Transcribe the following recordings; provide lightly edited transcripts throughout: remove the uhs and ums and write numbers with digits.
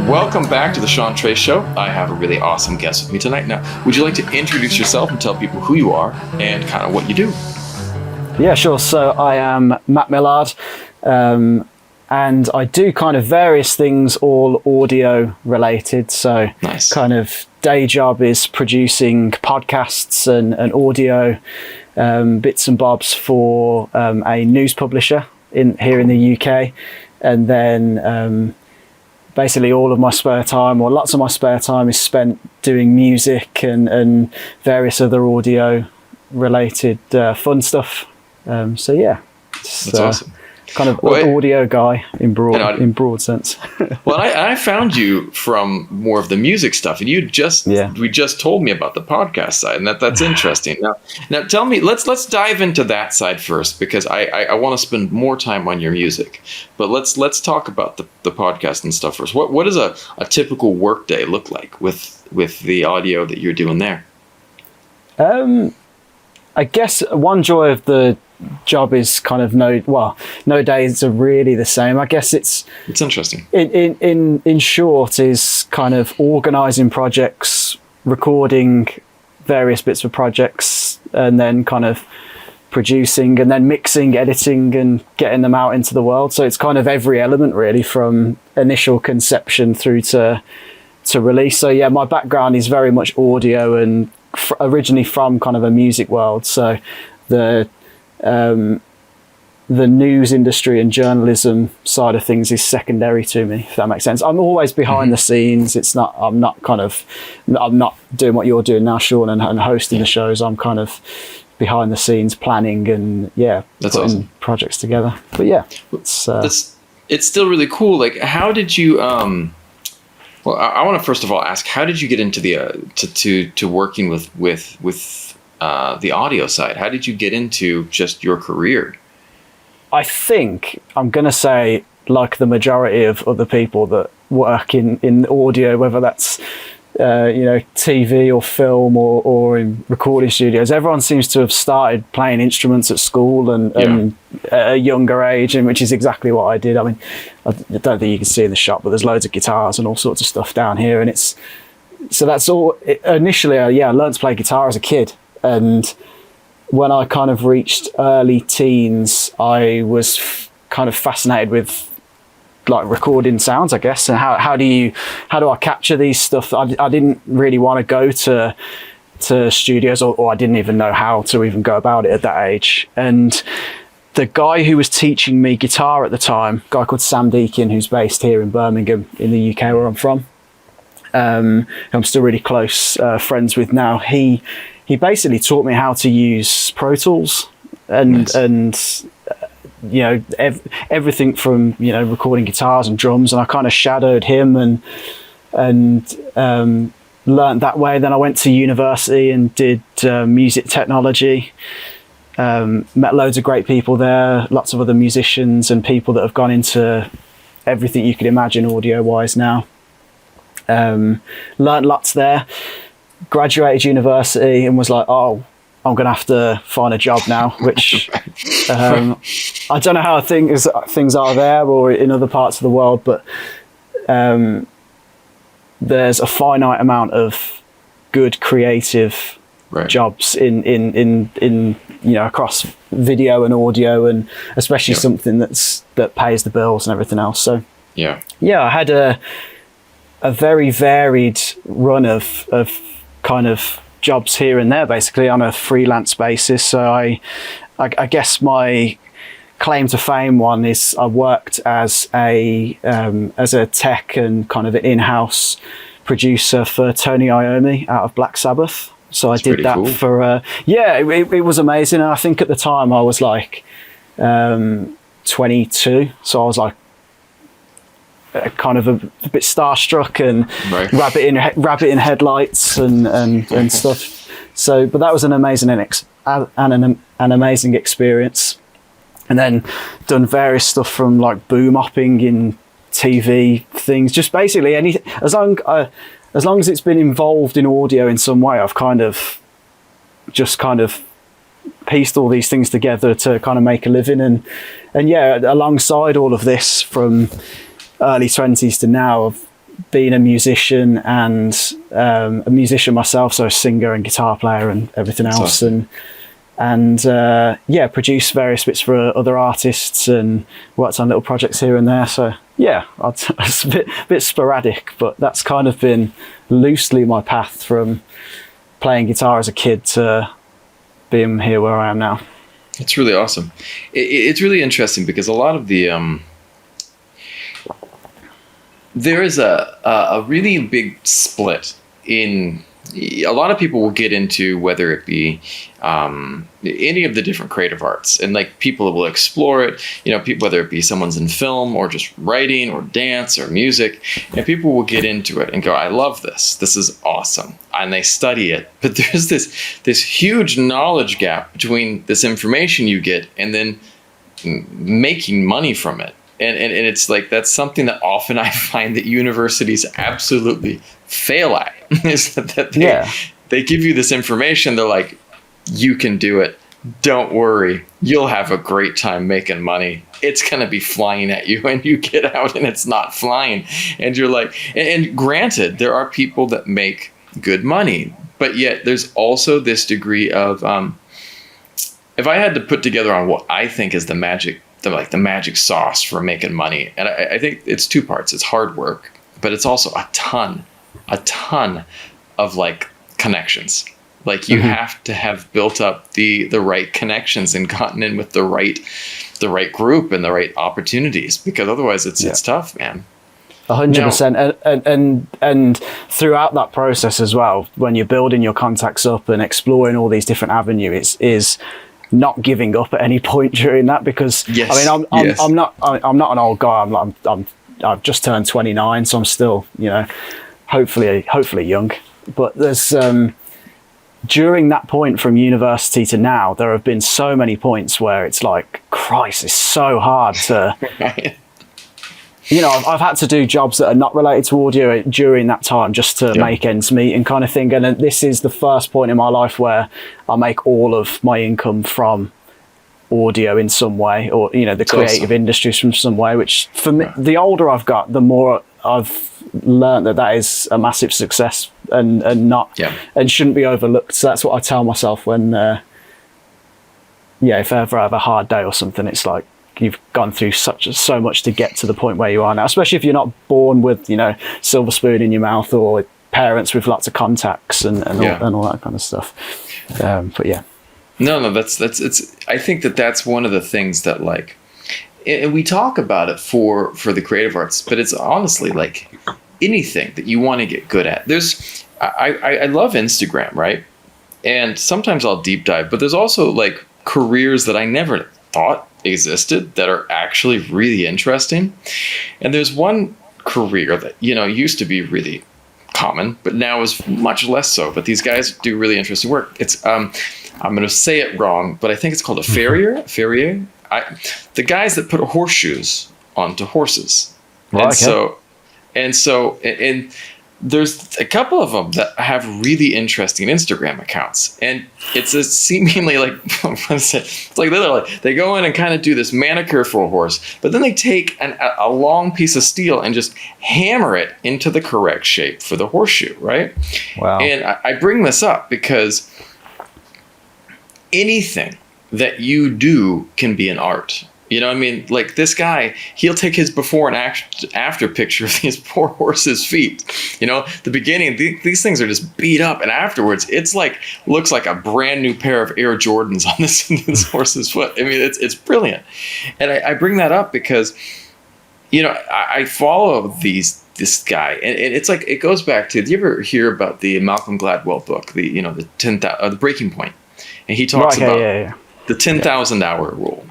Welcome back to the Sean Trey Show. I have a really awesome guest with me tonight. Now, would you like to introduce yourself and tell people who you are and kind of what you do? Yeah, sure. So I am Matt Millard, and I do kind of various things, all audio related. So Nice. kind of day job is producing podcasts and audio bits and bobs for a news publisher here in the UK. And then basically all of my spare time, or lots of my spare time, is spent doing music and various other audio related fun stuff. So yeah, That's awesome. Kind of audio guy in broad sense. Well, I found you from more of the music stuff, and we just told me about the podcast side, and that's interesting. Now tell me, let's dive into that side first, because I want to spend more time on your music, but let's talk about the podcast and stuff first. What does a typical work day look like with the audio that you're doing there? I guess one joy of the job is kind of no days are really the same. I guess it's interesting. In short, is kind of organising projects, recording various bits of projects, and then kind of producing and then mixing, editing, and getting them out into the world. So it's kind of every element really, from initial conception through to release. So yeah, my background is very much audio and originally from kind of a music world. So the news industry and journalism side of things is secondary to me, if that makes sense. I'm always behind the scenes. I'm not doing what you're doing now, Sean, and hosting the shows. I'm kind of behind the scenes planning and that's putting awesome. Projects together. But yeah, it's still really cool. Like, how did you well, I want to first of all ask, how did you get into the to working with the audio side? How did you get into just your career? I think I'm going to say, like the majority of other people that work in audio, whether that's TV or film or in recording studios, everyone seems to have started playing instruments at school and at a younger age, and which is exactly what I did. I mean, I don't think you can see in the shop, but there's loads of guitars and all sorts of stuff down here, and that's all. Initially, I learned to play guitar as a kid, and when I kind of reached early teens, I was kind of fascinated with like recording sounds, I guess, and how do I capture these stuff? I didn't really want to go to studios, or I didn't even know how to even go about it at that age. And the guy who was teaching me guitar at the time, a guy called Sam Deakin, who's based here in Birmingham in the UK where I'm from, I'm still really close friends with now. He basically taught me how to use Pro Tools and everything from recording guitars and drums, and I kind of shadowed him and learned that way. Then I went to university and did music technology. Met loads of great people there, lots of other musicians and people that have gone into everything you could imagine audio wise now. Learned lots there. Graduated university and was like, oh, I'm going to have to find a job now, which I don't know how things are there or in other parts of the world, but there's a finite amount of good creative jobs in across video and audio, and especially something that pays the bills and everything else. So I had a very varied run of kind of jobs here and there, basically on a freelance basis. So I guess my claim to fame one is I worked as a tech and kind of an in-house producer for Tony Iommi out of Black Sabbath. So that's I did that cool. for it was amazing. And I think at the time I was like 22, so I was like kind of a bit starstruck and rabbit in headlights and stuff. So, but that was an amazing an amazing experience. And then done various stuff from like boom mopping in TV things, just basically anything. As long as it's been involved in audio in some way, I've kind of pieced all these things together to kind of make a living. And alongside all of this, from early 20s to now of being a musician and a musician myself, so a singer and guitar player and everything else. Awesome. And produce various bits for other artists and worked on little projects here and there. So yeah, it's a bit sporadic, but that's kind of been loosely my path from playing guitar as a kid to being here where I am now. It's really awesome. It's really interesting because a lot of the there is a really big split in. A lot of people will get into whether it be any of the different creative arts, and like people will explore it, whether it be someone's in film or just writing or dance or music, and people will get into it and go, I love this. This is awesome. And they study it. But there's this huge knowledge gap between this information you get and then making money from it. And it's like, that's something that often I find that universities absolutely fail at, is that they give you this information. They're like, you can do it. Don't worry. You'll have a great time making money. It's going to be flying at you, and you get out and it's not flying. And you're like, and granted, there are people that make good money, but yet there's also this degree of, if I had to put together on what I think is the magic sauce for making money. And I think it's two parts. It's hard work, but it's also a ton of like connections. Like you have to have built up the right connections and gotten in with the right group and the right opportunities, because otherwise it's tough, man. 100%. And throughout that process as well, when you're building your contacts up and exploring all these different avenues, is not giving up at any point during that, because I'm not an old guy. I've just turned 29, so I'm still, hopefully young. But there's during that point from university to now, there have been so many points where it's like, Christ, it's so hard to. I've had to do jobs that are not related to audio during that time just to make ends meet and kind of thing. And this is the first point in my life where I make all of my income from audio in some way, or, the creative industries from some way, which for me, the older I've got, the more I've learned that is a massive success and and shouldn't be overlooked. So that's what I tell myself when, if I ever have a hard day or something, it's like, you've gone through so much to get to the point where you are now, especially if you're not born with, silver spoon in your mouth, or parents with lots of contacts and all that kind of stuff. But yeah. No, that's I think that's one of the things that, like, and we talk about it for the creative arts, but it's honestly like anything that you want to get good at. I love Instagram, right? And sometimes I'll deep dive, but there's also like careers that I never thought existed that are actually really interesting. And there's one career that used to be really common, but now is much less so. But these guys do really interesting work. It's I'm going to say it wrong, but I think it's called a farrier. The guys that put horseshoes onto horses. Well, and there's a couple of them that have really interesting Instagram accounts, and it's a seemingly like, it's like literally they go in and kind of do this manicure for a horse, but then they take a long piece of steel and just hammer it into the correct shape for the horseshoe, right? Wow. And I bring this up because anything that you do can be an art. You know what I mean? Like this guy, he'll take his before and after picture of these poor horses' feet. The beginning, these things are just beat up. And afterwards, it's like, looks like a brand new pair of Air Jordans on this horse's foot. I mean, it's brilliant. And I bring that up because, I follow this guy. And it's like, it goes back to, do you ever hear about the Malcolm Gladwell book, the Breaking Point? And he talks about the 10,000 hour rule,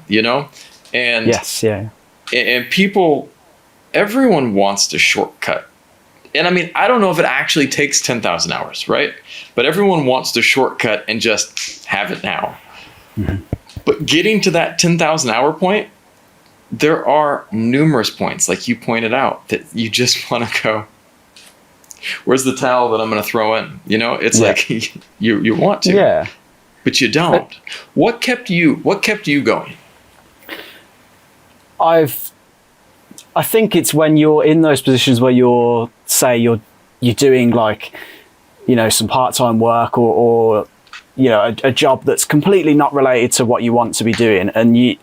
And yes, yeah. And people, everyone wants to shortcut. And I mean, I don't know if it actually takes 10,000 hours, right? But everyone wants to shortcut and just have it now. Mm-hmm. But getting to that 10,000 hour point, there are numerous points, like you pointed out, that you just want to go, where's the towel that I'm going to throw in? It's like you want to, but you don't. What kept you going? I've I think it's when you're in those positions where you're doing like, you know, some part-time work or you know, a job that's completely not related to what you want to be doing, and I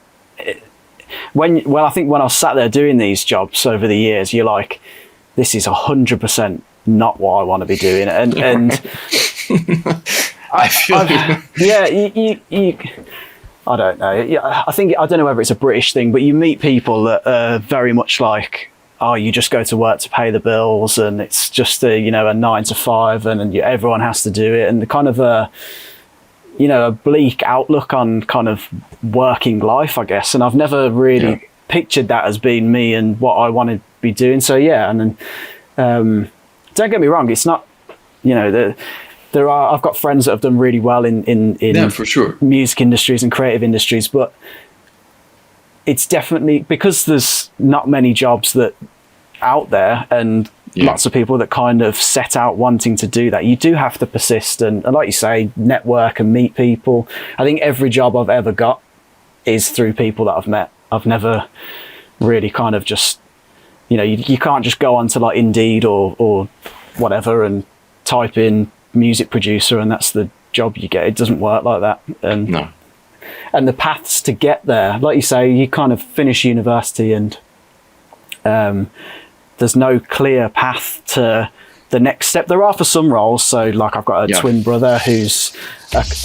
think when I was sat there doing these jobs over the years, you're like, this is 100% not what I want to be doing, and I feel you. I don't know. I don't know whether it's a British thing, but you meet people that are very much like, oh, you just go to work to pay the bills, and it's just a 9 to 5, and everyone has to do it, and the kind of a bleak outlook on kind of working life, I guess. And I've never really pictured that as being me and what I want to be doing. So yeah, and then don't get me wrong, it's not, I've got friends that have done really well in for sure, music industries and creative industries, but it's definitely because there's not many jobs that out there, and lots of people that kind of set out wanting to do that. You do have to persist and like you say, network and meet people. I think every job I've ever got is through people that I've met. I've never really kind of just, you can't just go onto like Indeed or whatever and type in music producer and that's the job you get. It doesn't work like that. No. And the paths to get there, like you say, you kind of finish university and there's no clear path to the next step. There are for some roles. So like I've got a twin brother who's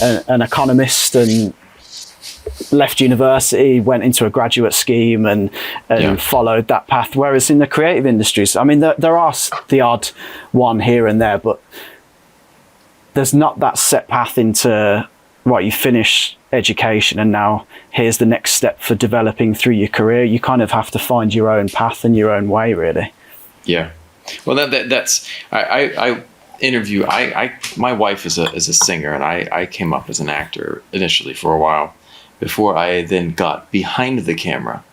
an economist and left university, went into a graduate scheme and followed that path. Whereas in the creative industries, I mean, there are the odd one here and there, but there's not that set path into, right, you finish education and now here's the next step for developing through your career. You kind of have to find your own path and your own way, really. Yeah. Well, that's I interview. My wife is a singer, and I came up as an actor initially for a while before I then got behind the camera.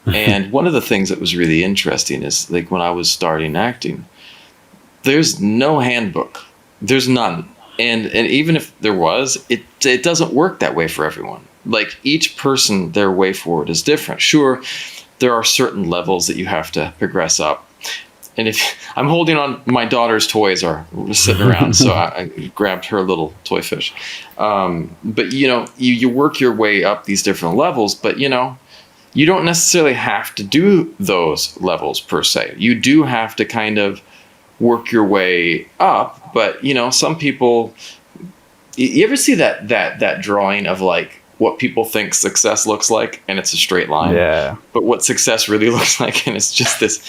And one of the things that was really interesting is, like, when I was starting acting, there's no handbook. There's none. And even if there was, it doesn't work that way for everyone. Like, each person, their way forward is different. Sure, there are certain levels that you have to progress up. And if I'm holding on, my daughter's toys are sitting around, so I grabbed her little toy fish. But you work your way up these different levels, but you don't necessarily have to do those levels per se. You do have to kind of work your way up. But some people, you ever see that drawing of like what people think success looks like, and it's a straight line. Yeah. But what success really looks like, and it's just this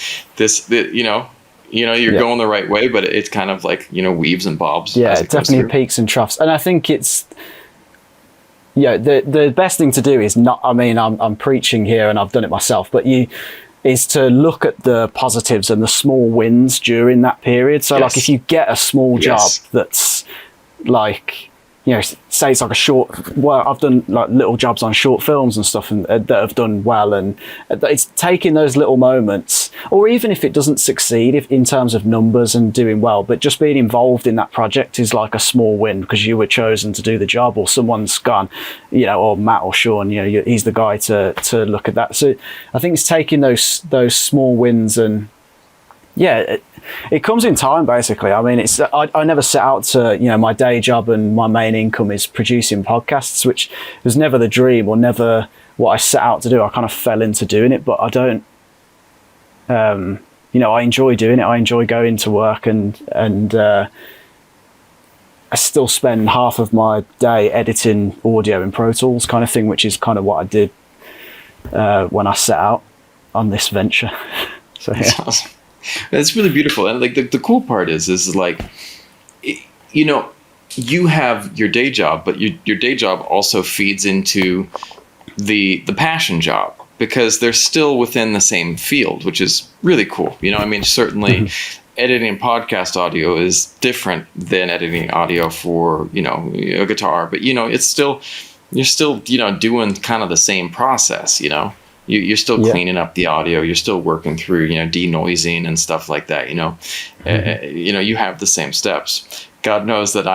you're going the right way, but it's kind of like, weaves and bobs. Yeah, it definitely peaks and troughs. And I think it's, the best thing to do is not, I mean, I'm preaching here and I've done it myself, but is to look at the positives and the small wins during that period. So like if you get a small job that's like, say it's like I've done like little jobs on short films and stuff and that have done well, and it's taking those little moments, or even if it doesn't succeed in terms of numbers and doing well, but just being involved in that project is like a small win because you were chosen to do the job, or someone's gone, or Matt or Sean, he's the guy to look at that. So I think it's taking those small wins, and it comes in time, basically. I mean, I never set out to, my day job and my main income is producing podcasts, which was never the dream or never what I set out to do. I kind of fell into doing it, but I don't, I enjoy doing it. I enjoy going to work and I still spend half of my day editing audio in Pro Tools kind of thing, which is kind of what I did when I set out on this venture. So, yeah. That's awesome. That's really beautiful. And like the cool part is like, you have your day job, but your day job also feeds into the passion job, because they're still within the same field, which is really cool. I mean, certainly editing podcast audio is different than editing audio for, a guitar, but it's still, you're still, doing kind of the same process, You're still cleaning up the audio. You're still working through, denoising and stuff like that. You have the same steps. God knows that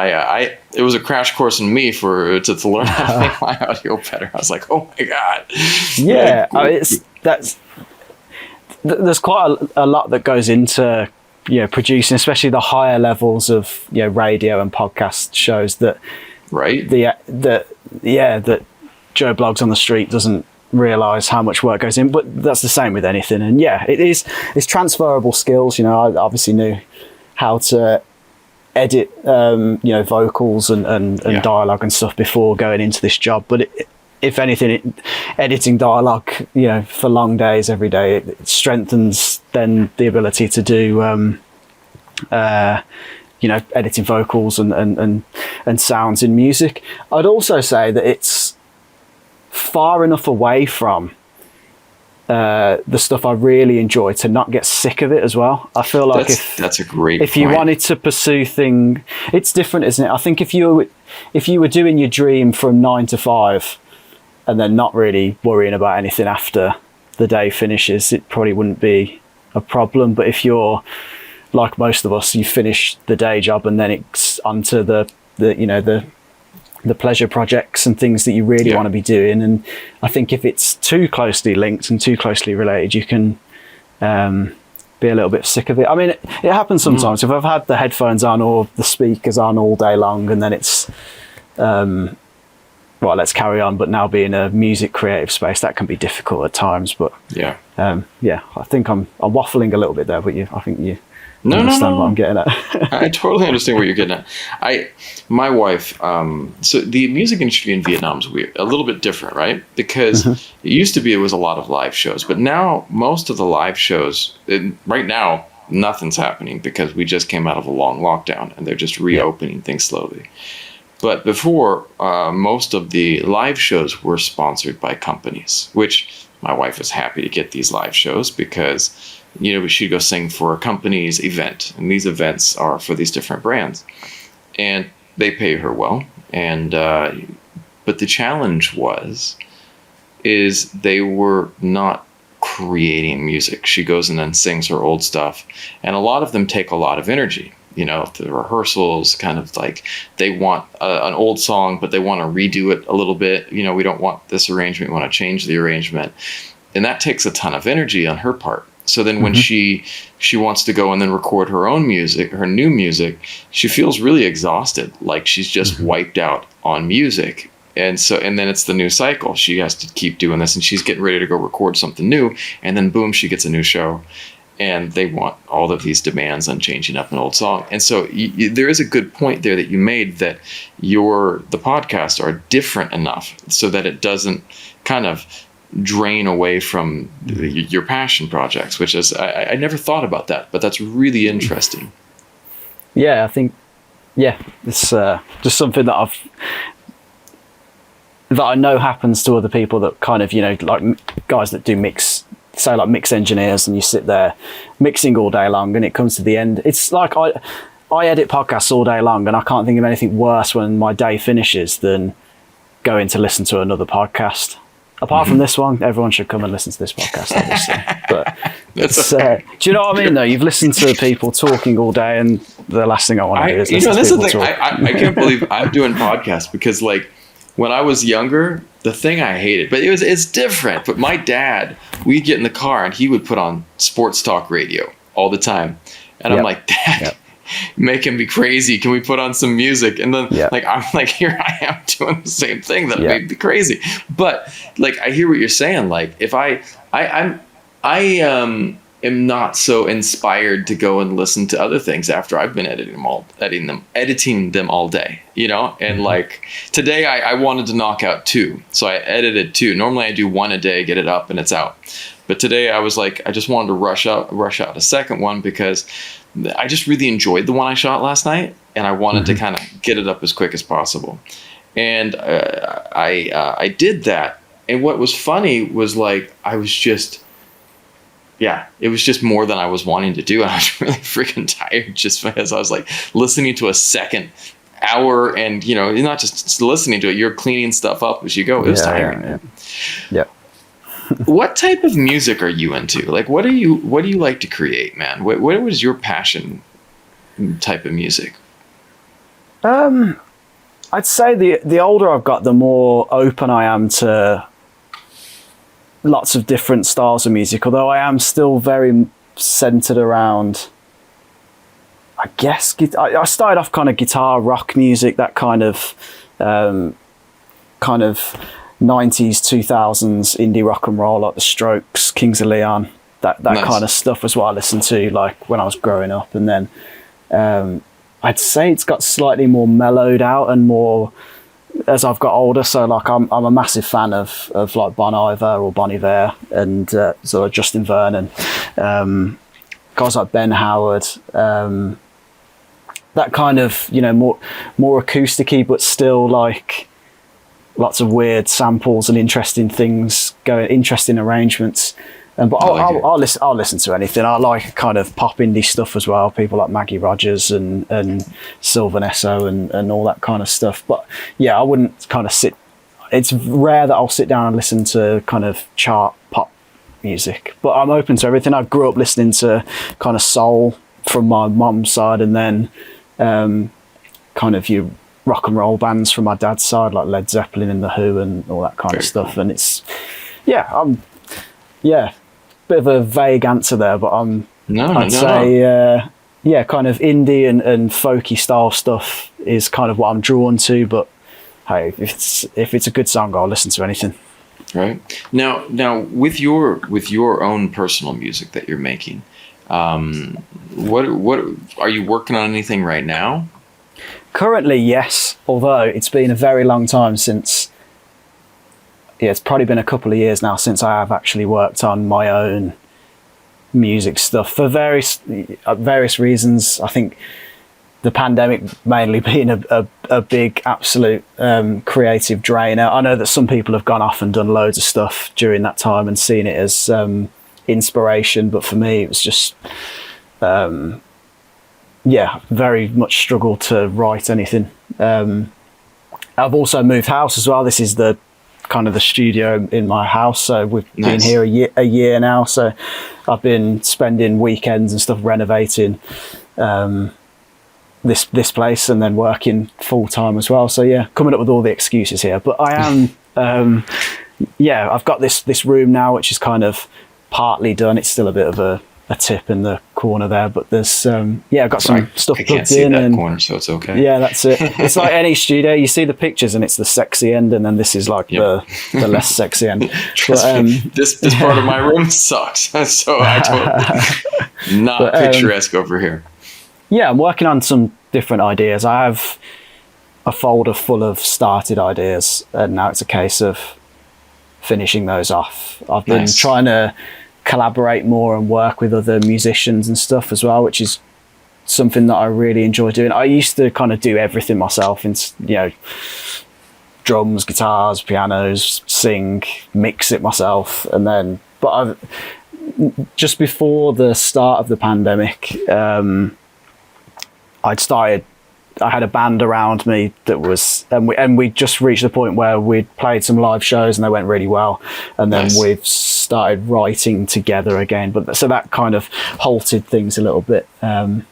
it was a crash course in me to learn how to make my audio better. I was like, oh my God. Yeah, there's quite a lot that goes into producing, especially the higher levels of radio and podcast shows that right that Joe Blogs on the Street doesn't realize how much work goes in. But that's the same with anything, and it's transferable skills. I obviously knew how to edit vocals and dialogue and stuff before going into this job, but if anything, editing dialogue for long days every day, it strengthens then the ability to do editing vocals and sounds in music. I'd also say that it's far enough away from the stuff I really enjoy to not get sick of it as well. I feel like that's a great if you wanted to pursue it's different, isn't it? I think if you were doing your dream from 9 to 5 and then not really worrying about anything after the day finishes, it probably wouldn't be a problem. But if you're like most of us, you finish the day job and then it's onto the pleasure projects and things that you really want to be doing. And I think if it's too closely linked and too closely related, you can be a little bit sick of it. I mean, it happens sometimes. If I've had the headphones on or the speakers on all day long and then it's well, let's carry on, but now being a music creative space, that can be difficult at times. But I think I'm waffling a little bit there, but I think you understand what I'm getting at. I totally understand what you're getting at. My wife, so the music industry in Vietnam is weird, a little bit different, right? Because it used to be, it was a lot of live shows, but now most of the live shows, right now, nothing's happening because we just came out of a long lockdown and they're just reopening things slowly. But before, most of the live shows were sponsored by companies, which my wife was happy to get these live shows because, she'd go sing for a company's event. And these events are for these different brands. And they pay her well. And but the challenge is they were not creating music. She goes and then sings her old stuff. And a lot of them take a lot of energy. The rehearsals, kind of like they want an old song, but they want to redo it a little bit. We don't want this arrangement. We want to change the arrangement. And that takes a ton of energy on her part. So then when she wants to go and then record her own music, her new music, she feels really exhausted, like she's just wiped out on music. And then it's the new cycle. She has to keep doing this and she's getting ready to go record something new. And then boom, she gets a new show. And they want all of these demands on changing up an old song. And so there is a good point there that you made that the podcasts are different enough so that it doesn't kind of drain away from your passion projects, which is, I never thought about that, but that's really interesting. Yeah, I think, it's just something that I know happens to other people that kind of, like guys that do mix engineers, and you sit there mixing all day long and it comes to the end. It's like I edit podcasts all day long and I can't think of anything worse when my day finishes than going to listen to another podcast. Apart from this one, everyone should come and listen to this podcast, obviously. But do you know what I mean, though? You've listened to people talking all day and the last thing I want to do is listen to people talk. I can't believe I'm doing podcasts because, like, when I was younger, the thing I hated, but it's different. But my dad, we'd get in the car and he would put on sports talk radio all the time. And I'm like, Dad, making me crazy. Can we put on some music? And then I'm like, here I am doing the same thing that made me crazy. But like, I hear what you're saying. Like if I am not so inspired to go and listen to other things after I've been editing them all day, and like today I wanted to knock out 2. So I edited 2. Normally I do 1 a day, get it up and it's out. But today I was like, I just wanted to rush out a second one because I just really enjoyed the one I shot last night. And I wanted to kind of get it up as quick as possible. And I did that. And what was funny was like, it was just more than I was wanting to do. And I was really freaking tired just because I was like listening to a second hour and, you're not just listening to it, you're cleaning stuff up as you go. It was tiring. Yeah. What type of music are you into? Like, what do you like to create, man? What was your passion type of music? I'd say the older I've got, the more open I am to lots of different styles of music, although I am still very centered around, I guess, I started off kind of guitar rock music, that kind of 90s 2000s indie rock and roll, like the Strokes, Kings of Leon, that nice. Kind of stuff was what I listened to like when I was growing up. And then I'd say it's got slightly more mellowed out and more as I've got older. So like I'm a massive fan of like Bon Iver or Bon Iver and sort of Justin Vernon, guys like Ben Howard, that kind of, you know, more acousticy, but still like lots of weird samples and interesting things going, interesting arrangements. But I'll listen to anything. I like kind of pop indie stuff as well. People like Maggie Rogers and Sylvan Esso and all that kind of stuff. But yeah, I wouldn't kind of sit. It's rare that I'll sit down and listen to kind of chart pop music. But I'm open to everything. I grew up listening to kind of soul from my mum's side, and then kind of your rock and roll bands from my dad's side, like Led Zeppelin and The Who and all that kind of stuff. And it's bit of a vague answer there, but I'd say kind of indie and folky style stuff is kind of what I'm drawn to. But hey, if it's a good song, I'll listen to anything. Right. Now with your own personal music that you're making, what are you working on anything right now? Currently, yes, although it's been a very long time since. Yeah, it's probably been a couple of years now since I have actually worked on my own music stuff for various reasons. I think the pandemic mainly being a big absolute creative drainer. I know that some people have gone off and done loads of stuff during that time and seen it as inspiration, but for me it was just very much struggled to write anything. I've also moved house as well. This is the kind of the studio in my house, so we've been here a year now, so I've been spending weekends and stuff renovating this place and then working full time as well. So yeah, coming up with all the excuses here, but I am I've got this room now which is kind of partly done. It's still a bit of a tip in the corner there, but there's I've got some stuff plugged in. I can't see that corner, so it's okay. Yeah, that's it. It's like any studio, you see the pictures and it's the sexy end, and then this is like the less sexy end. This part of my room sucks, so I totally not picturesque over here. Yeah, I'm working on some different ideas. I have a folder full of started ideas, and now it's a case of finishing those off. I've been trying to collaborate more and work with other musicians and stuff as well, which is something that I really enjoy doing. I used to kind of do everything myself, and drums, guitars, pianos, sing, mix it myself, and then just before the start of the pandemic, I had a band around me that was, and we just reached the point where we'd played some live shows and they went really well, and then we've started writing together again. But so that kind of halted things a little bit. But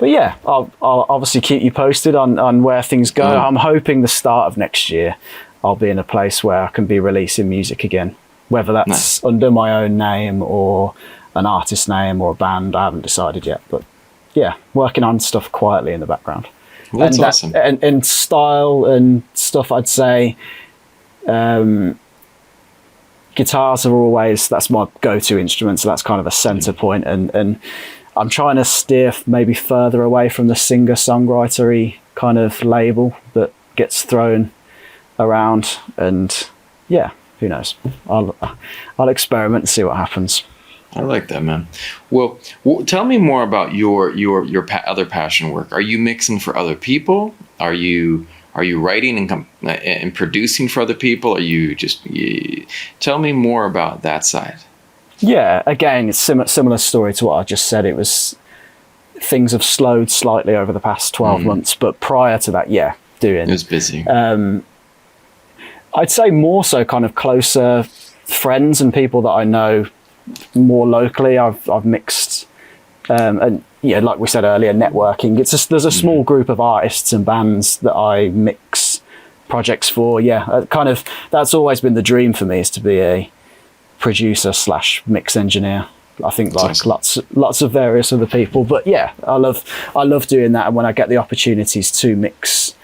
yeah, I'll obviously keep you posted on where things go. I'm hoping the start of next year I'll be in a place where I can be releasing music again, whether that's under my own name or an artist name or a band. I haven't decided yet, but yeah, working on stuff quietly in the background. Well, that's awesome. And style and stuff, I'd say guitars are always, that's my go-to instrument, so that's kind of a center point, and I'm trying to steer maybe further away from the singer-songwriter-y kind of label that gets thrown around, and yeah, who knows, I'll experiment and see what happens. I like that, man. Well, tell me more about your other passion work. Are you mixing for other people? Are you writing and producing for other people? Are you just tell me more about that side? Yeah, again, it's similar story to what I just said. It was things have slowed slightly over the past 12 months, but prior to that, doing. It was busy. I'd say more so kind of closer friends and people that I know more locally. I've mixed, and like we said earlier, networking. There's a small group of artists and bands that I mix projects for. Kind of that's always been the dream for me, is to be a producer / mix engineer. I think like awesome. lots of various other people, but yeah, I love doing that. And when I get the opportunities to mix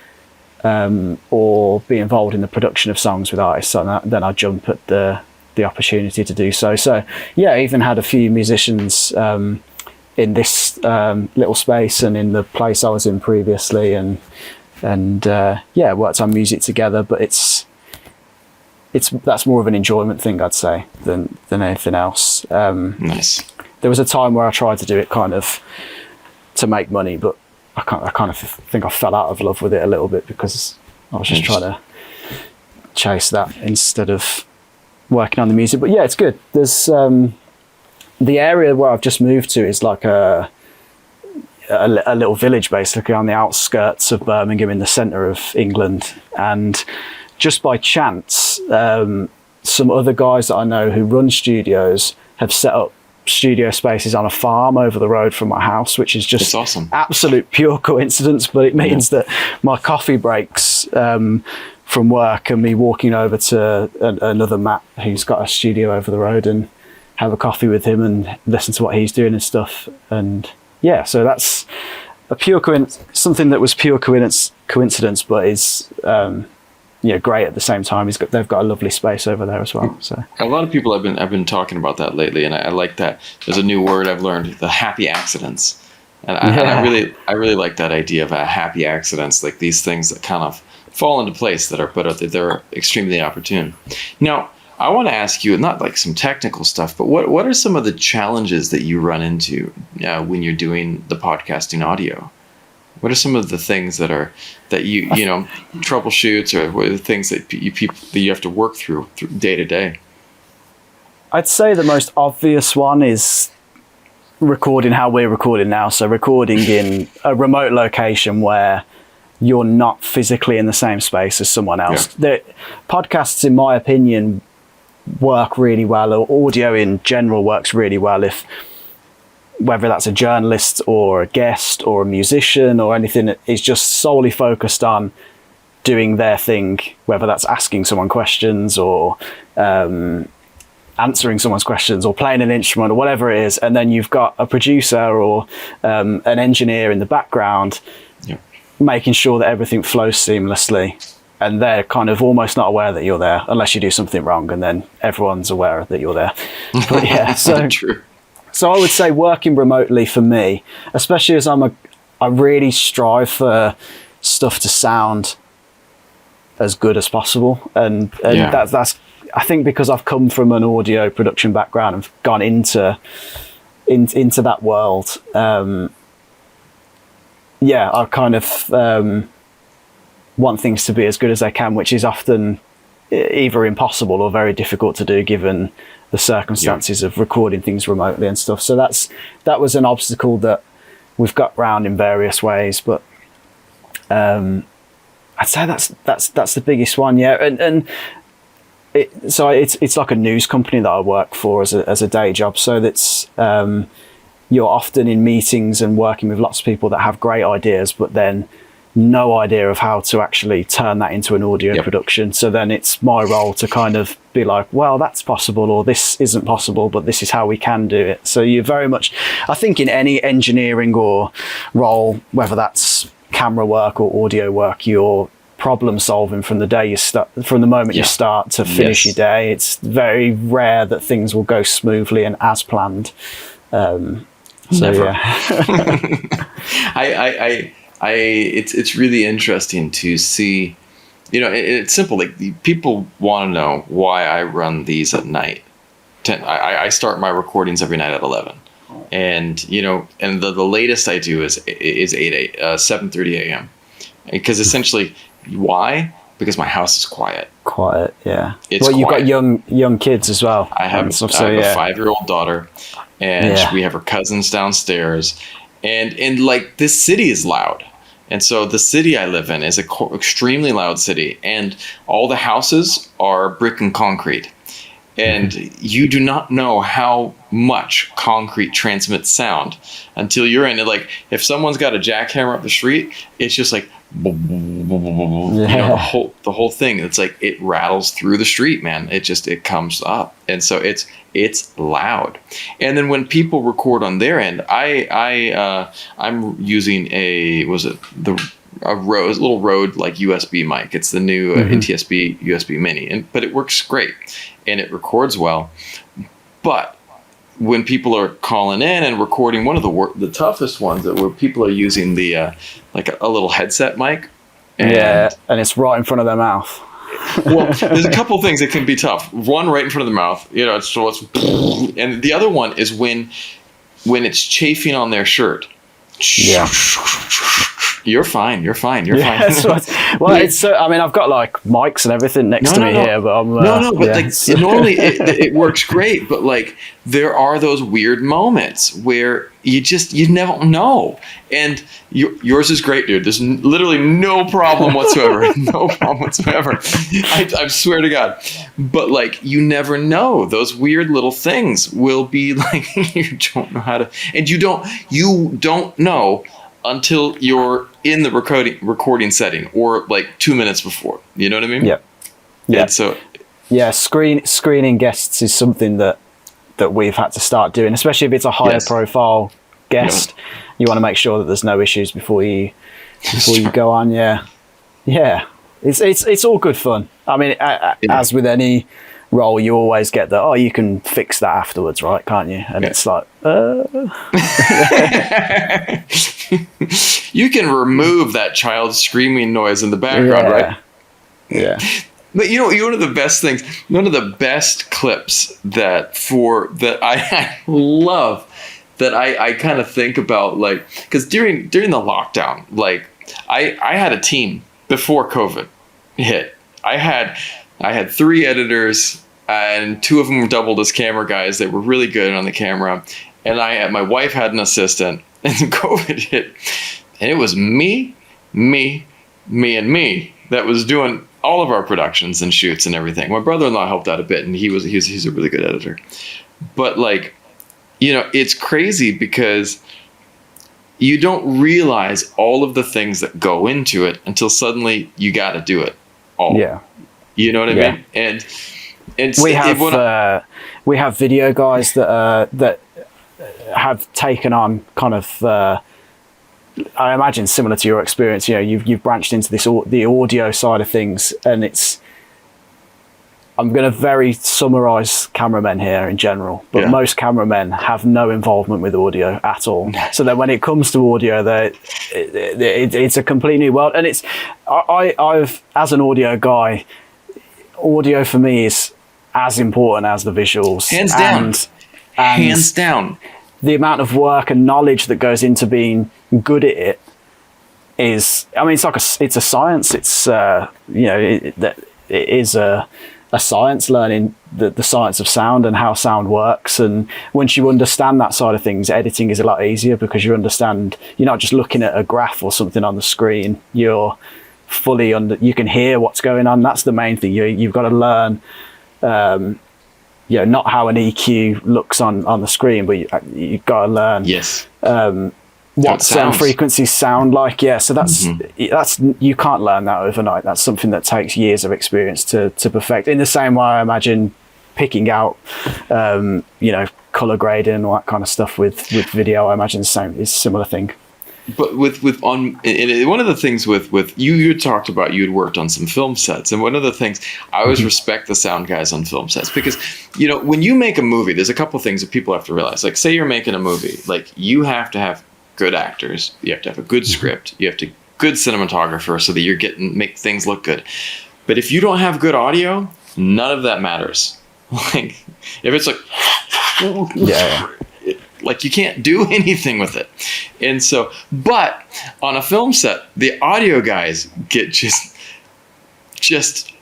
or be involved in the production of songs with artists, then I jump at the opportunity to do so. So yeah, I even had a few musicians in this little space and in the place I was in previously, and yeah, worked on music together. But that's more of an enjoyment thing, I'd say, than anything else. Nice. There was a time where I tried to do it kind of to make money, but I kind of think I fell out of love with it a little bit, because I was just trying to chase that instead of working on the music. But yeah, it's good. There's the area where I've just moved to is like a little village, basically on the outskirts of Birmingham in the centre of England. And just by chance, some other guys that I know who run studios have set up studio spaces on a farm over the road from my house, which is just awesome. Absolute pure coincidence. But it means that my coffee breaks from work and me walking over to another Matt who's got a studio over the road and have a coffee with him and listen to what he's doing and stuff. And yeah, so that's a pure something that was pure coincidence, but is great at the same time. They've got a lovely space over there as well. So a lot of people have been talking about that lately, and I like that. There's a new word I've learned: the happy accidents. And I really like that idea of happy accidents, like these things that kind of fall into place that are put out there. They're extremely opportune. Now, I want to ask you, not like some technical stuff, but what are some of the challenges that you run into when you're doing the podcasting audio? What are some of the things that you troubleshoots, or what are the things that you have to work through day to day? I'd say the most obvious one is recording how we're recording now. So recording in a remote location where you're not physically in the same space as someone else. Yeah. Podcasts, in my opinion, work really well, or audio in general works really well if, whether that's a journalist or a guest or a musician or anything, is just solely focused on doing their thing, whether that's asking someone questions or answering someone's questions or playing an instrument or whatever it is. And then you've got a producer or an engineer in the background making sure that everything flows seamlessly. And they're kind of almost not aware that you're there unless you do something wrong, and then everyone's aware that you're there. But yeah, so true. So I would say working remotely for me, especially as I really strive for stuff to sound as good as possible, and that's I think because I've come from an audio production background and gone into that world. I kind of want things to be as good as they can, which is often either impossible or very difficult to do given the circumstances of recording things remotely and stuff. So that was an obstacle that we've got round in various ways, but I'd say that's the biggest one. And it's like a news company that I work for as a day job. So that's you're often in meetings and working with lots of people that have great ideas, but then no idea of how to actually turn that into an audio production. So then it's my role to kind of be like, well, that's possible, or this isn't possible, but this is how we can do it. So you're very much, I think, in any engineering or role, whether that's camera work or audio work, you're problem solving from the moment you start to finish your day. It's very rare that things will go smoothly and as planned. Never. It's really interesting to see, it's simple. Like, people want to know why I run these at night. I start my recordings every night at 11, and and the latest I do is 7:30 a.m. Because essentially, why? Because my house is quiet. Quiet, yeah. It's you've got young kids as well. I have a 5-year-old daughter, and we have her cousins downstairs. And like, this city is loud. And so the city I live in is extremely loud city. And all the houses are brick and concrete. And you do not know how much concrete transmits sound until you're in it. Like if someone's got a jackhammer up the street, it's just like, you know, the whole thing. It's like it rattles through the street, man. It comes up, and so it's loud. And then when people record on their end, I'm using a little Rode like USB mic. It's the new NTSB USB Mini, but it works great and it records well. But when people are calling in and recording, one of the toughest ones that where people are using the like a little headset mic, and it's right in front of their mouth. Well, there's a couple things that can be tough. One, right in front of the mouth, you know, it's and the other one is when it's chafing on their shirt. Yeah. You're fine. Fine. Well, it's I mean, I've got like mics and everything next to me here, but I'm but like normally it works great, but like there are those weird moments where you never know, and yours is great, dude. There's literally no problem whatsoever. No problem whatsoever. I swear to God. But like you never know, those weird little things will be like you don't know how to, and you don't know until you're in the recording setting or like 2 minutes before. You know what I mean? Yeah. And so screening guests is something that we've had to start doing, especially if it's a higher profile guest. You want to make sure that there's no issues before you go on. Yeah. It's all good fun. I mean, as with any role, you always get that. Oh, you can fix that afterwards, right? Can't you? And it's like, you can remove that child screaming noise in the background, right? Yeah. But you know, one of the best things, one of the best clips that I love, that I kind of think about, like, because during the lockdown, like I had a team before COVID hit. I had 3 editors, and 2 of them were doubled as camera guys. They were really good on the camera, and my wife had an assistant. And COVID hit, and it was me, and me that was doing all of our productions and shoots and everything. My brother-in-law helped out a bit, and he's a really good editor. But like, you know, it's crazy because you don't realize all of the things that go into it until suddenly you got to do it all. Yeah. You know what I mean? And we have video guys that have taken on kind of I imagine similar to your experience. You know, you've branched into the audio side of things, and I'm going to very summarize cameramen here in general, but most cameramen have no involvement with audio at all. So that when it comes to audio, it's a complete new world. And I've as an audio guy, audio for me is as important as the visuals. Hands down. The amount of work and knowledge that goes into being good at it is, I mean, it's a science. It's it is a science, learning the science of sound and how sound works. And once you understand that side of things, editing is a lot easier because you're not just looking at a graph or something on the screen. You're fully you can hear what's going on. That's the main thing. You've got to learn. Not how an EQ looks on the screen, but you've got to learn what certain frequencies sound like. Yeah, so that's you can't learn that overnight. That's something that takes years of experience to perfect. In the same way, I imagine picking out, color grading and all that kind of stuff with video. I imagine it's a similar thing. But one of the things with you talked about, you'd worked on some film sets, and one of the things I always respect the sound guys on film sets, because when you make a movie, there's a couple things that people have to realize. Like, say you're making a movie, like you have to have good actors, you have to have a good script, you have to good cinematographer so that make things look good. But if you don't have good audio, none of that matters. Like if it's like like you can't do anything with it. And so, but on a film set, the audio guys get just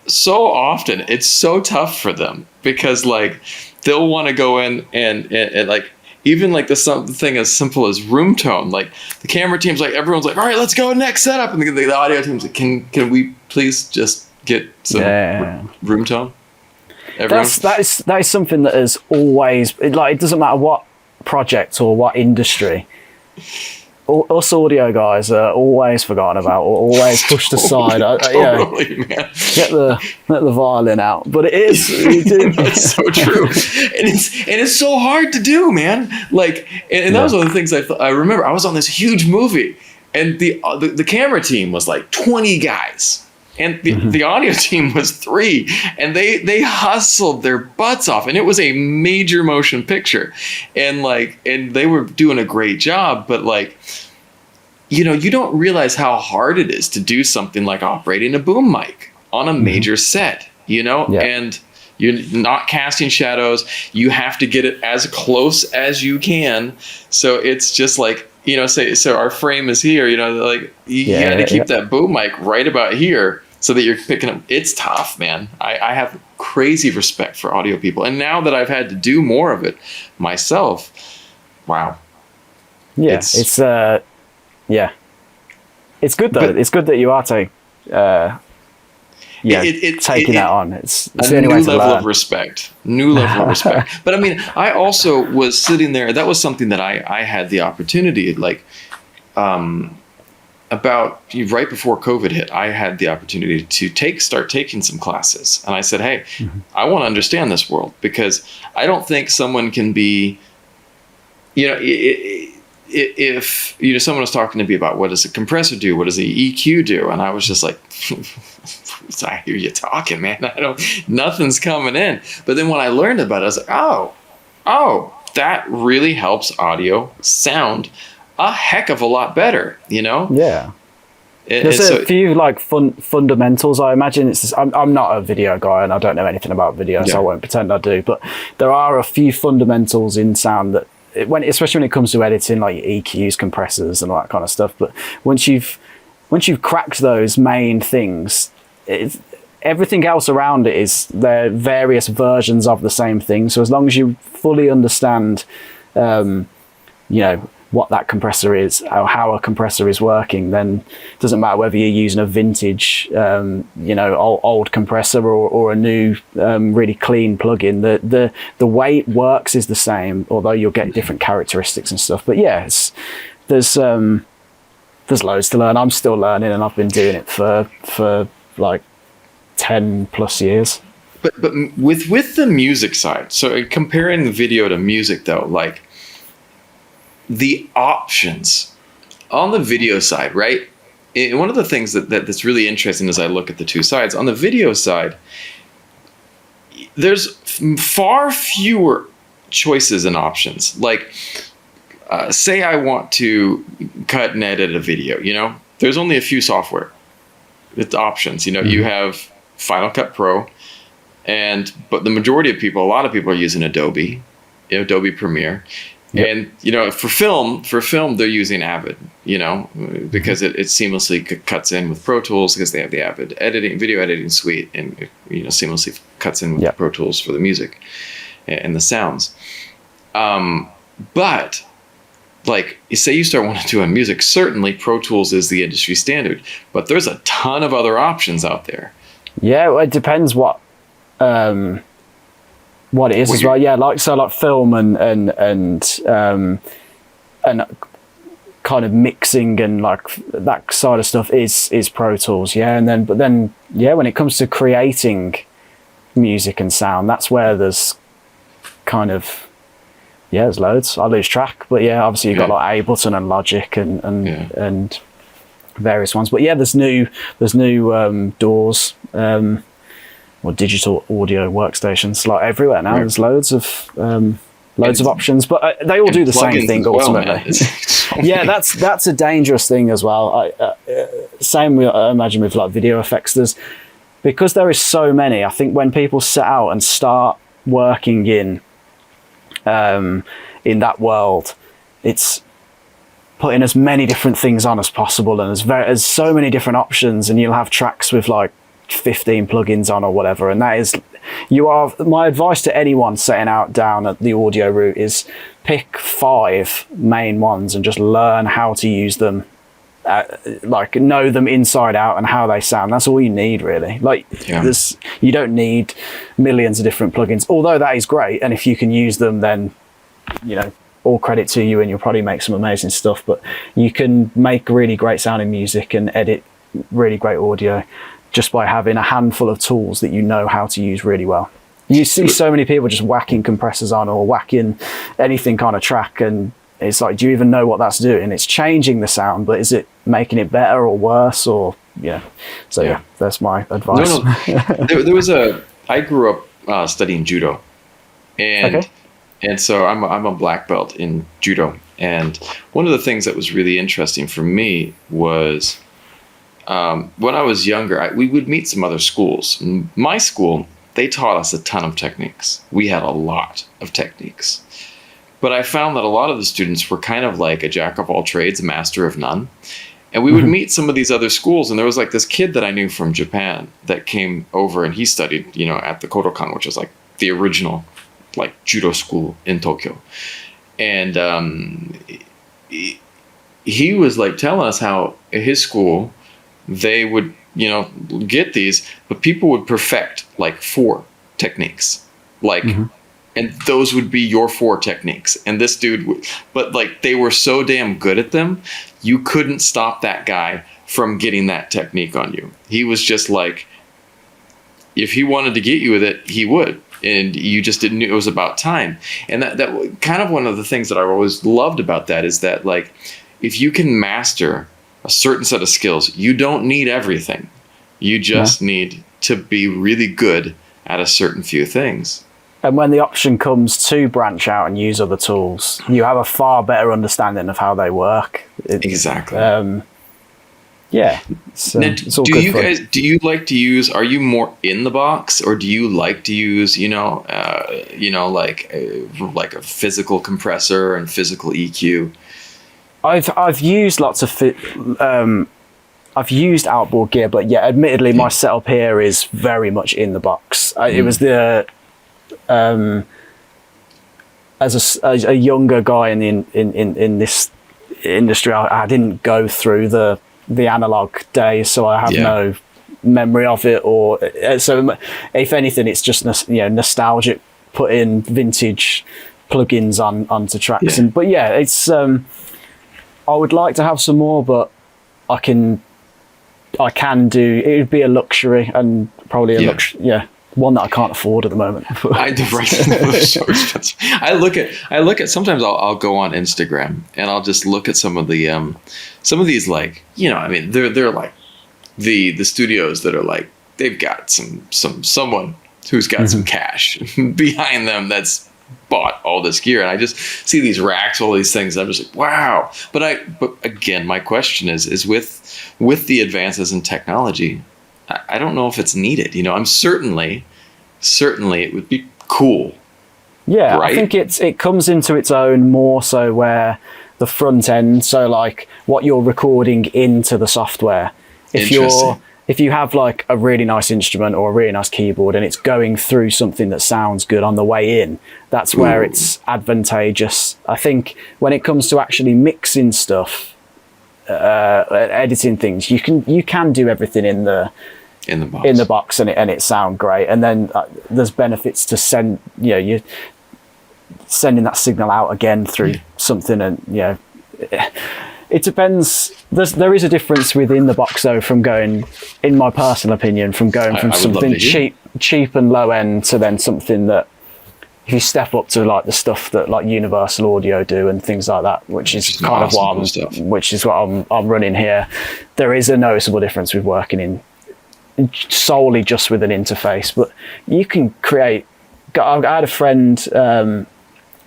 so often, it's so tough for them because like they'll want to go in and like, even like something as simple as room tone, like the camera team's like, everyone's like, all right, let's go next setup. And the audio team's like, can we please just get some room tone? That is something that is always, like, it doesn't matter what project or what industry, us audio guys are always forgotten about or always pushed aside. Totally, man. Get the violin out, but it is. That's so true, and it's so hard to do, man. Like, and that was one of the things I remember. I was on this huge movie, and the camera team was like 20 guys, and the audio team was 3, and they hustled their butts off, and it was a major motion picture, and they were doing a great job, but like, you know, you don't realize how hard it is to do something like operating a boom mic on a major set, you know, and you're not casting shadows. You have to get it as close as you can. So it's just like, you know, so our frame is here, you know, like you got to keep that boom mic right about here so that you're picking up. It's tough, man. I have crazy respect for audio people. And now that I've had to do more of it myself, wow. Yeah, it's good though. It's good that you are taking that on. It's a new level of respect. But I mean, I also was sitting there. That was something that I had the opportunity, like, about right before COVID hit. I had the opportunity to start taking some classes, and I said, "Hey, I want to understand this world, because I don't think someone can be, you know." If you know, someone was talking to me about what does a compressor do, what does the EQ do, and I was just like, I hear you talking, man. Nothing's coming in. But then when I learned about it, I was like, oh, that really helps audio sound a heck of a lot better, you know? Yeah. There's a few like fundamentals. I imagine I'm not a video guy and I don't know anything about video, so I won't pretend I do. But there are a few fundamentals in sound that, especially when it comes to editing, like EQs, compressors, and all that kind of stuff. But once you've cracked those main things, everything else around it is there various versions of the same thing. So as long as you fully understand, you know, what that compressor is, how a compressor is working, then it doesn't matter whether you're using a vintage, you know, old compressor or a new, really clean plugin. The way it works is the same, although you'll get different characteristics and stuff. But yeah, there's loads to learn. I'm still learning, and I've been doing it for like 10 plus years. But with the music side, so comparing the video to music though, like, the options on the video side, right? One of the things that's really interesting as I look at the two sides, on the video side, there's far fewer choices and options. Like, say I want to cut and edit a video, you know, there's only a few software. It's options, you know, you have Final Cut Pro, but the majority of people, a lot of people are using Adobe Premiere. Yep. And, you know, for film, they're using Avid, you know, because it seamlessly cuts in with Pro Tools, because they have the Avid video editing suite, and, you know, seamlessly cuts in with Pro Tools for the music and the sounds. But, like, you say you start wanting to do on music, certainly Pro Tools is the industry standard, but there's a ton of other options out there. Yeah, well, it depends what it is as well. Yeah, like film and kind of mixing and like that side of stuff is Pro Tools. Yeah, but then when it comes to creating music and sound, that's where there's kind of there's loads. I lose track, but yeah, obviously you've got like Ableton and Logic and various ones. But yeah, there's new DAWs. Or digital audio workstations like everywhere now. Right. There's loads of options, but they all do the same thing ultimately. That's a dangerous thing as well. Same, I imagine, with like video effects. Because there is so many. I think when people set out and start working in that world, it's putting as many different things on as possible, and there's so many different options, and you'll have tracks with like 15 plugins on or whatever, and that is my advice to anyone setting out down at the audio route is pick 5 main ones and just learn how to use them like know them inside out and how they sound. That's all you need, really. Like, you don't need millions of different plugins, although that is great. And if you can use them, then, you know, all credit to you, and you'll probably make some amazing stuff. But you can make really great sounding music and edit really great audio just by having a handful of tools that you know how to use really well. You see so many people just whacking compressors on or whacking anything on a track, and it's like, do you even know what that's doing? It's changing the sound, but is it making it better or worse? Or so that's my advice. I grew up studying judo, and so I'm a black belt in judo. And one of the things that was really interesting for me was when I was younger, we would meet some other schools. My school, they taught us a ton of techniques. We had a lot of techniques. But I found that a lot of the students were kind of like a jack of all trades, a master of none. And we would meet some of these other schools, and there was like this kid that I knew from Japan that came over, and he studied, you know, at the Kodokan, which is like the original like judo school in Tokyo. And he was like telling us how at his school they would, you know, get these, but people would perfect like 4 techniques, like, and those would be your 4 techniques. And this dude but like they were so damn good at them, you couldn't stop that guy from getting that technique on you. He was just like, if he wanted to get you with it, he would. And you just didn't know it was about time. And that kind of one of the things that I always loved about that is that, like, if you can master a certain set of skills, you don't need everything. You just need to be really good at a certain few things. And when the option comes to branch out and use other tools, you have a far better understanding of how they work. Exactly. It's all do good you fun. guys? Do you like to use? Are you more in the box, or do you like to use? Like a physical compressor and physical EQ? I've used lots of I've used outboard gear, but admittedly, my setup here is very much in the box. It was as a younger guy in this industry, I didn't go through the analog days, so I have no memory of it, or so if anything, it's just nostalgic, putting vintage plugins onto tracks. But it's I would like to have some more, but I can do it. Would be a luxury, and probably one that I can't afford at the moment. I look at sometimes I'll go on Instagram and I'll just look at some of these, like, I mean, they're like the studios that are like, they've got someone who's got some cash behind them that's bought all this gear, and I just see these racks, all these things, and I'm just like, wow. But again, my question is with the advances in technology, I don't know if it's needed. I'm certainly it would be cool. Yeah, right? I think it comes into its own more so where the front end, so like what you're recording into the software. If you have like a really nice instrument or a really nice keyboard and it's going through something that sounds good on the way in, that's where it's advantageous. I think when it comes to actually mixing stuff, editing things, you can do everything in the box and it sound great. And then there's benefits to you're sending that signal out again through something, and it depends. There is a difference within the box, though, from going, in my personal opinion, from something cheap and low end to then something that, if you step up to like the stuff that like Universal Audio do and things like that, which is kind of what I'm running here, there is a noticeable difference with working in solely just with an interface. But you can create. I had a friend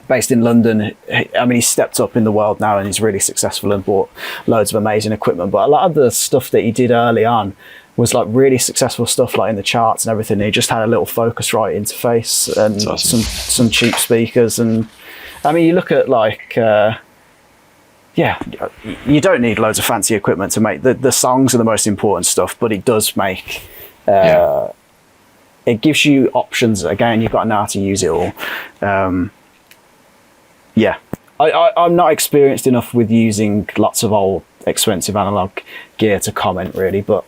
based in London. I mean, he's stepped up in the world now and he's really successful and bought loads of amazing equipment. But a lot of the stuff that he did early on was like really successful stuff, like in the charts and everything. He just had a little Focusrite interface and some cheap speakers. And I mean, you look at like, you don't need loads of fancy equipment to make the songs are the most important stuff, but it does make, it gives you options. Again, you've got to know how to use it all. I'm not experienced enough with using lots of old expensive analog gear to comment really, but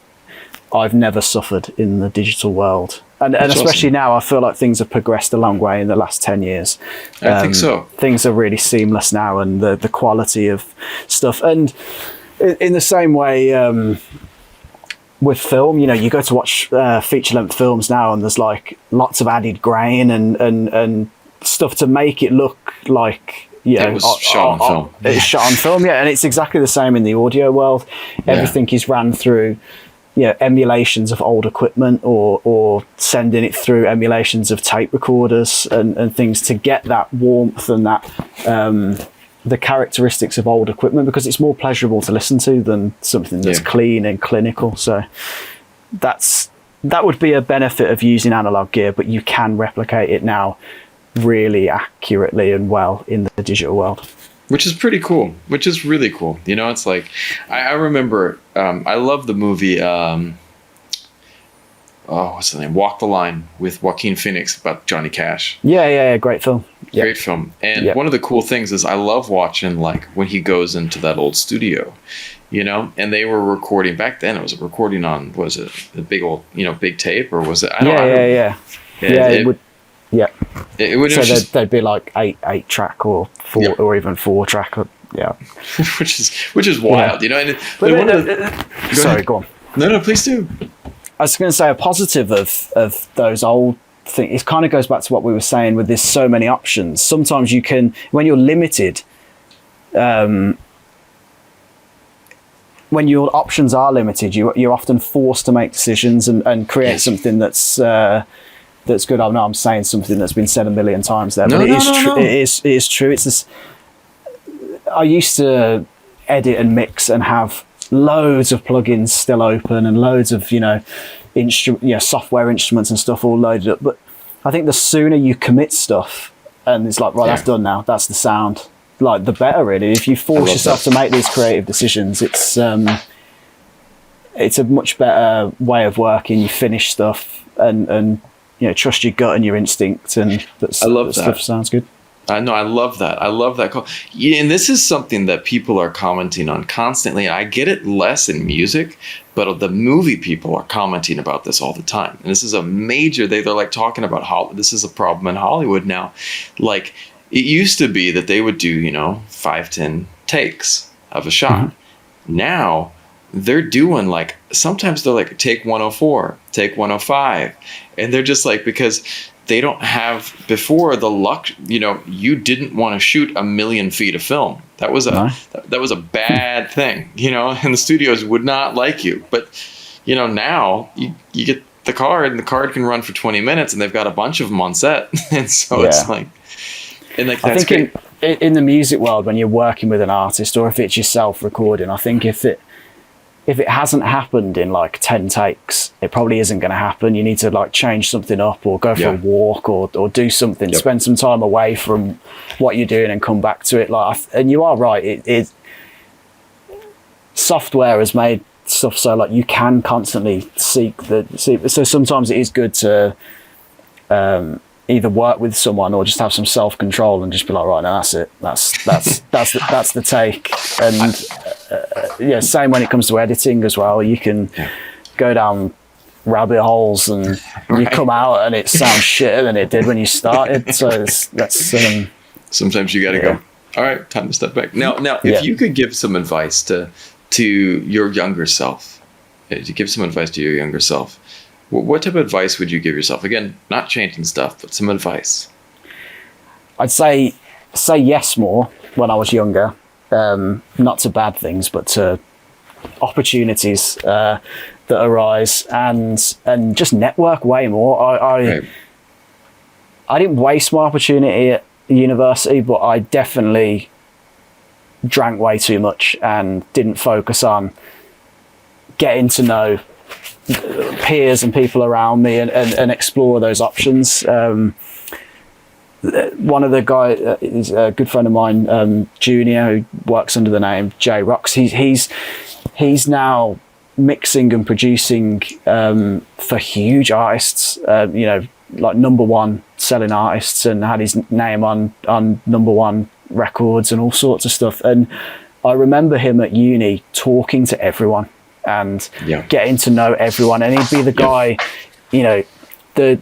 I've never suffered in the digital world. And especially awesome. Now, I feel like things have progressed a long way in the last 10 years. I think so. Things are really seamless now, and the quality of stuff. And in the same way with film, you go to watch feature-length films now, and there's like lots of added grain and stuff to make it look like, it was shot on film. It's shot on film, yeah. And it's exactly the same in the audio world. Everything is ran through emulations of old equipment or sending it through emulations of tape recorders and things to get that warmth and that the characteristics of old equipment, because it's more pleasurable to listen to than something that's clean and clinical. So that would be a benefit of using analog gear, but you can replicate it now really accurately and well in the digital world. Which is pretty cool, which is really cool. It's like, I remember, I love the movie, what's the name? Walk the Line with Joaquin Phoenix about Johnny Cash. Yeah, great film. Yep. Great film. And one of the cool things is I love watching, like, when he goes into that old studio, and they were recording, back then it was recording on, was it the big old, big tape, or was it? Yeah, it would. Yeah. It would so they'd be like eight track or four or even 4 track. which is wild, And sorry, go on. No, please do. I was going to say a positive of those old things. It kind of goes back to what we were saying with there's so many options. Sometimes you can, when you're limited, when your options are limited, you're often forced to make decisions and create something that's good. I know I'm saying something that's been said a million times there, but it is true. It's this. I used to edit and mix and have loads of plugins still open and loads of software instruments and stuff all loaded up. But I think the sooner you commit stuff and it's like, right, that's done now. That's the sound. Like, the better, really. If you force yourself to make these creative decisions, it's a much better way of working. You finish stuff and trust your gut and your instinct, and that stuff sounds good. I know, I love that. I love that call. Yeah, and this is something that people are commenting on constantly. I get it less in music, but the movie people are commenting about this all the time. And this is a major, they're like talking about how this is a problem in Hollywood now. Like, it used to be that they would do, 5-10 takes of a shot. Mm-hmm. Now they're doing like, sometimes they're like take 104, take 105. And they're just like, because they don't have before the luck, you didn't want to shoot 1,000,000 feet of film. That was a bad thing, and the studios would not like you. But, now you get the card, and the card can run for 20 minutes, and they've got a bunch of them on set. And so it's like, and like, that's I think in the music world, when you're working with an artist, or if it's yourself recording, I think if it hasn't happened in like 10 takes, it probably isn't going to happen. You need to like change something up, or go for a walk, or do something, spend some time away from what you're doing and come back to it. And you are right. Software has made stuff so like you can constantly seek. So sometimes it is good to either work with someone or just have some self-control and just be like, right, now that's it. That's the take. And same when it comes to editing as well. You can go down rabbit holes and you come out and it sounds shitter than it did when you started. So that's sometimes you got to go, all right, time to step back. Now, if you could give some advice to your younger self, what type of advice would you give yourself? Again, not changing stuff, but some advice. I'd say yes more when I was younger. Not to bad things, but to opportunities that arise, and just network way more. I didn't waste my opportunity at university, but I definitely drank way too much and didn't focus on getting to know peers and people around me and explore those options. One of the guys is a good friend of mine, Junior, who works under the name J Rocks. He's now mixing and producing for huge artists, like #1 selling artists, and had his name on #1 records and all sorts of stuff. And I remember him at uni talking to everyone and getting to know everyone, and he'd be the guy, you know, the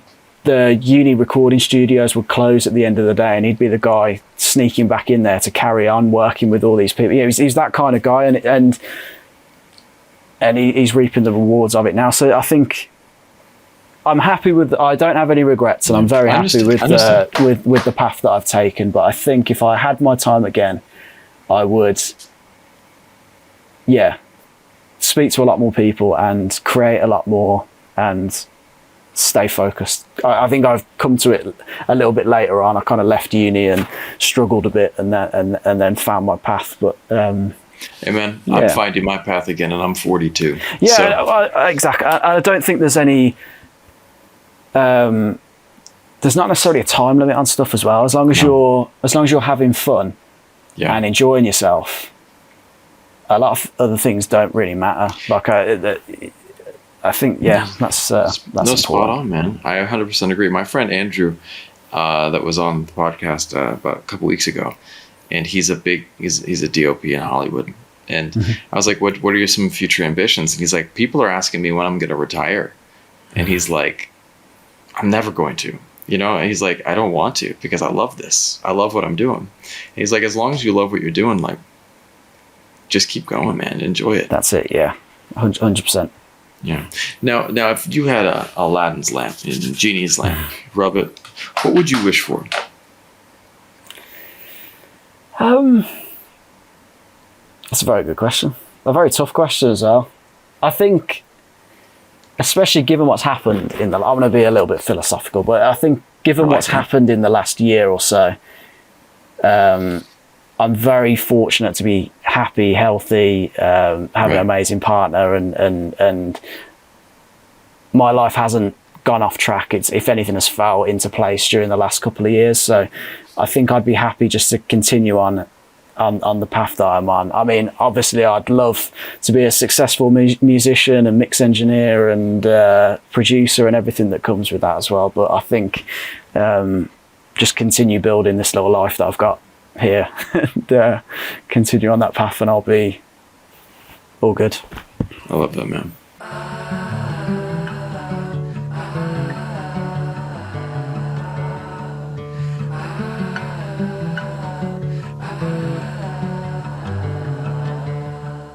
uni recording studios would close at the end of the day, and he'd be the guy sneaking back in there to carry on working with all these people. You know, he's that kind of guy, and he's reaping the rewards of it now. So I think I'm happy with. I don't have any regrets, and I'm very happy with the path that I've taken. But I think if I had my time again, I would, speak to a lot more people and create a lot more and stay focused. I think I've come to it a little bit later on. I kind of left uni and struggled a bit, and then found my path. But hey man, I'm finding my path again, and I'm 42. Yeah, so. Exactly. I don't think there's any. There's not necessarily a time limit on stuff as well. As long as you're having fun and enjoying yourself, a lot of other things don't really matter. Like I think that's spot on, man. I 100% agree. My friend Andrew, that was on the podcast about a couple weeks ago, and he's a DOP in Hollywood. And I was like, what are some future ambitions? And he's like, people are asking me when I'm going to retire. And he's like, I'm never going to, and he's like, I don't want to, because I love this. I love what I'm doing. And he's like, as long as you love what you're doing, like, just keep going, man. Enjoy it. That's it. Yeah. 100%. Yeah. Now, if you had a Aladdin's lamp, a genie's lamp, rub it, what would you wish for? That's a very good question. A very tough question as well. I think, especially given what's happened I'm going to be a little bit philosophical, but I think given what's happened in the last year or so, I'm very fortunate to be happy, healthy, having an amazing partner, and my life hasn't gone off track. It's, if anything, has fell into place during the last couple of years. So I think I'd be happy just to continue on the path that I'm on. I mean, obviously I'd love to be a successful musician and mix engineer and producer and everything that comes with that as well. But I think just continue building this little life that I've got here and continue on that path, and I'll be all good. I love that, man.